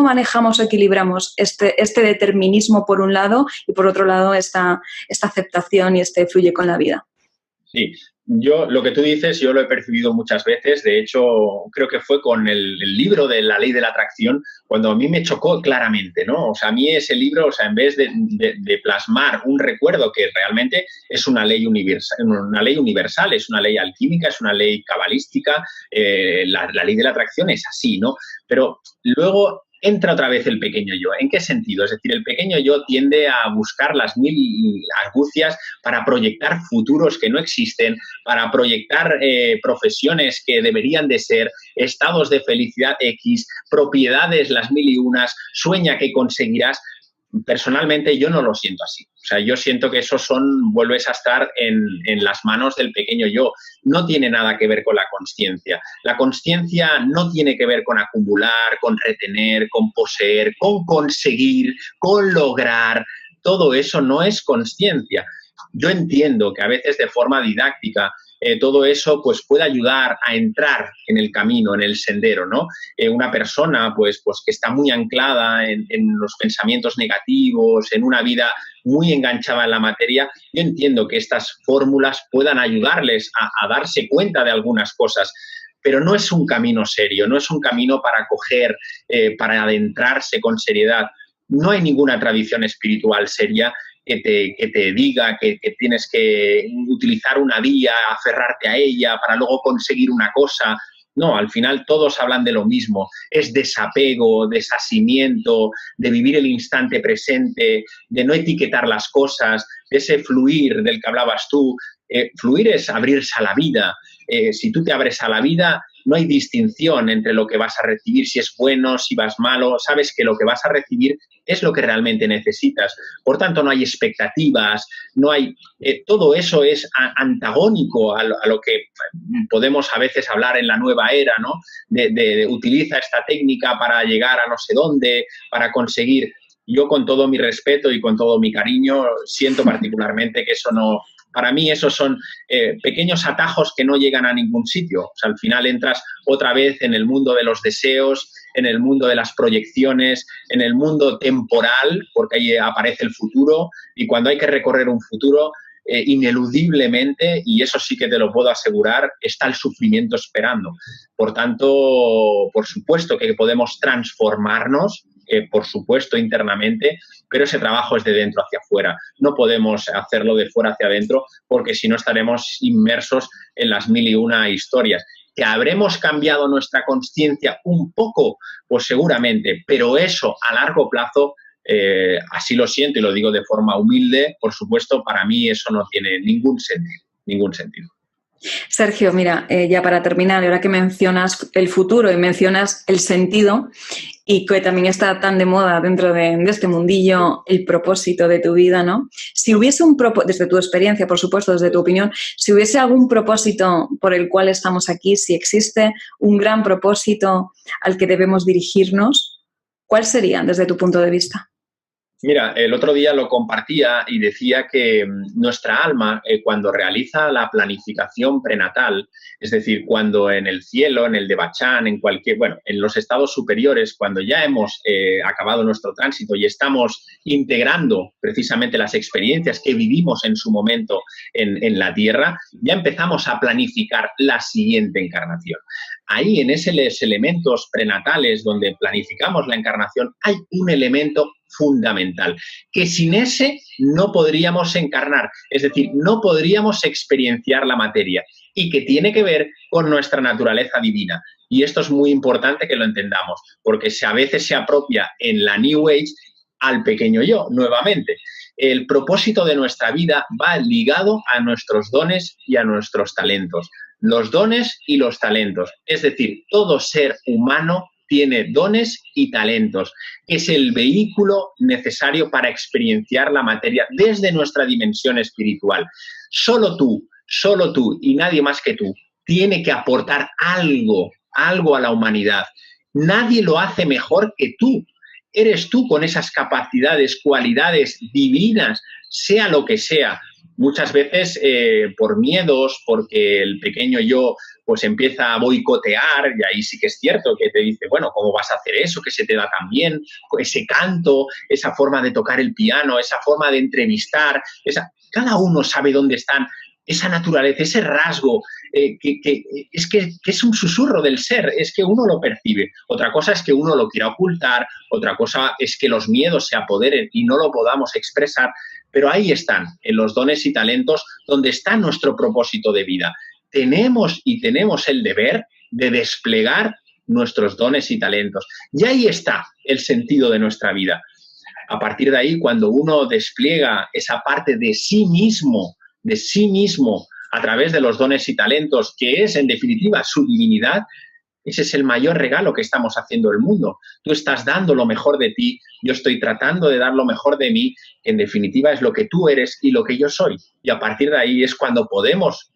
manejamos o equilibramos este determinismo por un lado y por otro lado esta aceptación y este fluye con la vida? Sí, yo lo que tú dices, yo lo he percibido muchas veces. De hecho, creo que fue con el libro de La Ley de la Atracción cuando a mí me chocó claramente, ¿no? O sea, a mí ese libro, o sea, en vez de plasmar un recuerdo que realmente es una ley universal, es una ley alquímica, es una ley cabalística, la ley de la atracción es así, ¿no? Pero luego entra otra vez el pequeño yo. ¿En qué sentido? Es decir, el pequeño yo tiende a buscar las mil argucias para proyectar futuros que no existen, para proyectar profesiones que deberían de ser, estados de felicidad X, propiedades las mil y unas, sueña que conseguirás. Personalmente yo no lo siento así. O sea, yo siento que vuelves a estar en las manos del pequeño yo. No tiene nada que ver con la consciencia. La consciencia no tiene que ver con acumular, con retener, con poseer, con conseguir, con lograr. Todo eso no es consciencia. Yo entiendo que a veces de forma didáctica todo eso pues puede ayudar a entrar en el camino, en el sendero, ¿no? Una persona pues que está muy anclada en los pensamientos negativos, en una vida muy enganchada en la materia, yo entiendo que estas fórmulas puedan ayudarles a darse cuenta de algunas cosas, pero no es un camino serio, no es un camino para coger, para adentrarse con seriedad. No hay ninguna tradición espiritual seria que te diga que tienes que utilizar una vía, aferrarte a ella para luego conseguir una cosa. No, al final todos hablan de lo mismo. Es desapego, desasimiento, de vivir el instante presente, de no etiquetar las cosas, de ese fluir del que hablabas tú. Fluir es abrirse a la vida. Si tú te abres a la vida, no hay distinción entre lo que vas a recibir, si es bueno, si vas malo. Sabes que lo que vas a recibir es lo que realmente necesitas. Por tanto, no hay expectativas, no hay... todo eso es antagónico a lo que podemos a veces hablar en la nueva era, ¿no? De utiliza esta técnica para llegar a no sé dónde, para conseguir... Yo, con todo mi respeto y con todo mi cariño, siento particularmente que eso no... Para mí esos son pequeños atajos que no llegan a ningún sitio. O sea, al final entras otra vez en el mundo de los deseos, en el mundo de las proyecciones, en el mundo temporal, porque ahí aparece el futuro, y cuando hay que recorrer un futuro, ineludiblemente, y eso sí que te lo puedo asegurar, está el sufrimiento esperando. Por tanto, por supuesto que podemos transformarnos, por supuesto, internamente, pero ese trabajo es de dentro hacia afuera. No podemos hacerlo de fuera hacia adentro porque si no estaremos inmersos en las mil y una historias. ¿Que habremos cambiado nuestra consciencia un poco? Pues seguramente, pero eso a largo plazo, así lo siento y lo digo de forma humilde, por supuesto, para mí eso no tiene ningún sentido. Sergio, mira, ya para terminar, ahora que mencionas el futuro y mencionas el sentido y que también está tan de moda dentro de este mundillo, el propósito de tu vida, ¿no? Si hubiese desde tu experiencia, por supuesto, desde tu opinión, si hubiese algún propósito por el cual estamos aquí, si existe un gran propósito al que debemos dirigirnos, ¿cuál sería desde tu punto de vista? Mira, el otro día lo compartía y decía que nuestra alma, cuando realiza la planificación prenatal, es decir, cuando en el cielo, en el Devachan, en los estados superiores, cuando ya hemos acabado nuestro tránsito y estamos integrando precisamente las experiencias que vivimos en su momento en la Tierra, ya empezamos a planificar la siguiente encarnación. Ahí, en esos elementos prenatales donde planificamos la encarnación, hay un elemento fundamental, que sin ese no podríamos encarnar, es decir, no podríamos experienciar la materia y que tiene que ver con nuestra naturaleza divina. Y esto es muy importante que lo entendamos, porque a veces se apropia en la New Age al pequeño yo, nuevamente. El propósito de nuestra vida va ligado a nuestros dones y a nuestros talentos. Los dones y los talentos, es decir, todo ser humano tiene dones y talentos. Es el vehículo necesario para experienciar la materia desde nuestra dimensión espiritual. Solo tú y nadie más que tú tiene que aportar algo a la humanidad. Nadie lo hace mejor que tú. Eres tú con esas capacidades, cualidades divinas, sea lo que sea. Muchas veces por miedos, porque el pequeño yo pues empieza a boicotear, y ahí sí que es cierto que te dice, bueno, ¿cómo vas a hacer eso? Que se te da tan bien, ese canto, esa forma de tocar el piano, esa forma de entrevistar, cada uno sabe dónde están esa naturaleza, ese rasgo, que es un susurro del ser, es que uno lo percibe. Otra cosa es que uno lo quiera ocultar, otra cosa es que los miedos se apoderen y no lo podamos expresar, pero ahí están, en los dones y talentos, donde está nuestro propósito de vida. Tenemos el deber de desplegar nuestros dones y talentos. Y ahí está el sentido de nuestra vida. A partir de ahí, cuando uno despliega esa parte de sí mismo a través de los dones y talentos, que es, en definitiva, su divinidad, ese es el mayor regalo que estamos haciendo al mundo. Tú estás dando lo mejor de ti, yo estoy tratando de dar lo mejor de mí, que en definitiva es lo que tú eres y lo que yo soy. Y a partir de ahí es cuando podemos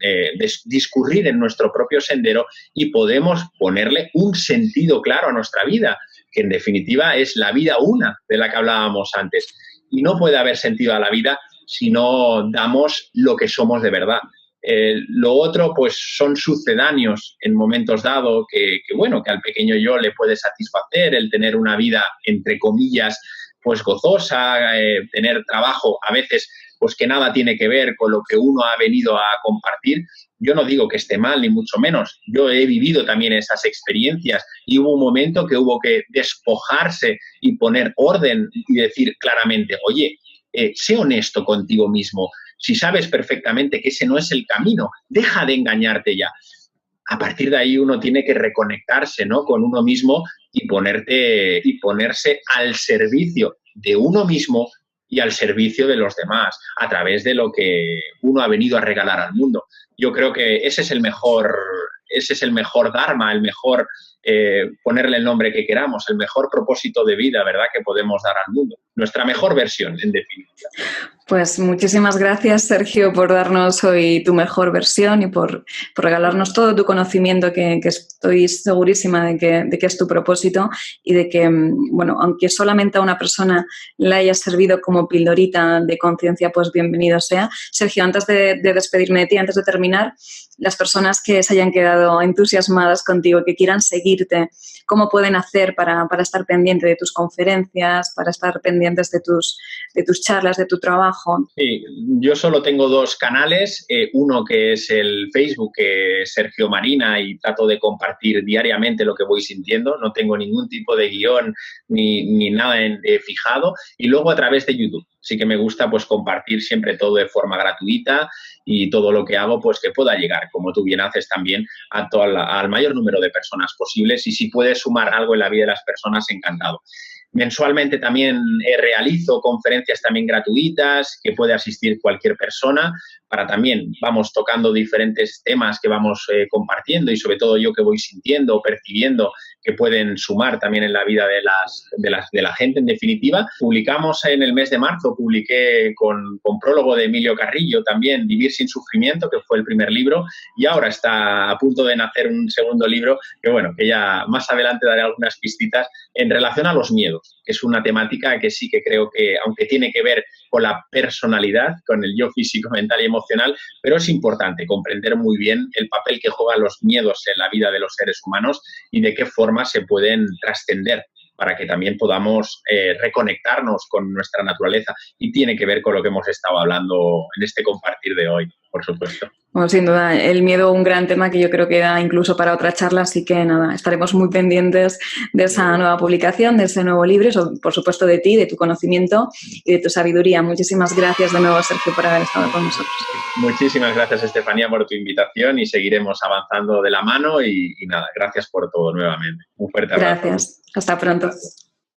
discurrir en nuestro propio sendero y podemos ponerle un sentido claro a nuestra vida, que en definitiva es la vida una de la que hablábamos antes. Y no puede haber sentido a la vida si no damos lo que somos de verdad. Lo otro, pues, son sucedáneos en momentos dados que al pequeño yo le puede satisfacer el tener una vida, entre comillas, pues gozosa, tener trabajo a veces pues que nada tiene que ver con lo que uno ha venido a compartir. Yo no digo que esté mal, ni mucho menos. Yo he vivido también esas experiencias y hubo un momento que hubo que despojarse y poner orden y decir claramente, oye, sé honesto contigo mismo. Si sabes perfectamente que ese no es el camino, deja de engañarte ya. A partir de ahí uno tiene que reconectarse, ¿no?, con uno mismo y ponerse al servicio de uno mismo y al servicio de los demás, a través de lo que uno ha venido a regalar al mundo. Yo creo que ese es el mejor dharma, el mejor, ponerle el nombre que queramos, el mejor propósito de vida, ¿verdad?, que podemos dar al mundo. Nuestra mejor versión, en definitiva. Pues muchísimas gracias, Sergio, por darnos hoy tu mejor versión y por regalarnos todo tu conocimiento, que estoy segurísima de que es tu propósito y de que, bueno, aunque solamente a una persona le haya servido como pildorita de conciencia, pues bienvenido sea. Sergio, antes de despedirme de ti, antes de terminar, las personas que se hayan quedado entusiasmadas contigo, que quieran seguirte, ¿cómo pueden hacer para estar pendiente de tus conferencias, para estar pendientes de tus charlas, de tu trabajo? Sí, yo solo tengo 2 canales, uno que es el Facebook, que es Sergio Marina, y trato de compartir diariamente lo que voy sintiendo, no tengo ningún tipo de guión ni nada fijado, y luego a través de YouTube. Sí que me gusta pues compartir siempre todo de forma gratuita y todo lo que hago pues que pueda llegar, como tú bien haces también, al mayor número de personas posibles, y si puedes sumar algo en la vida de las personas, encantado. Mensualmente también realizo conferencias también gratuitas que puede asistir cualquier persona, para también vamos tocando diferentes temas que vamos compartiendo, y sobre todo yo que voy sintiendo o percibiendo que pueden sumar también en la vida de la gente, en definitiva. Publicamos en el mes de marzo, publiqué con prólogo de Emilio Carrillo también Vivir sin sufrimiento, que fue el primer libro, y ahora está a punto de nacer un segundo libro que ya más adelante daré algunas pistitas en relación a los miedos, que es una temática que sí que creo que, aunque tiene que ver con la personalidad, con el yo físico, mental y emocional, pero es importante comprender muy bien el papel que juegan los miedos en la vida de los seres humanos y de qué forma se pueden trascender para que también podamos reconectarnos con nuestra naturaleza, y tiene que ver con lo que hemos estado hablando en este compartir de hoy, por supuesto. Bueno, sin duda, el miedo, un gran tema que yo creo que da incluso para otra charla, así que nada, estaremos muy pendientes de esa nueva publicación, de ese nuevo libro, por supuesto de ti, de tu conocimiento y de tu sabiduría. Muchísimas gracias de nuevo, Sergio, por haber estado con nosotros. Muchísimas gracias, Estefanía, por tu invitación, y seguiremos avanzando de la mano y nada, gracias por todo nuevamente. Un fuerte abrazo. Gracias. Hasta pronto. Gracias.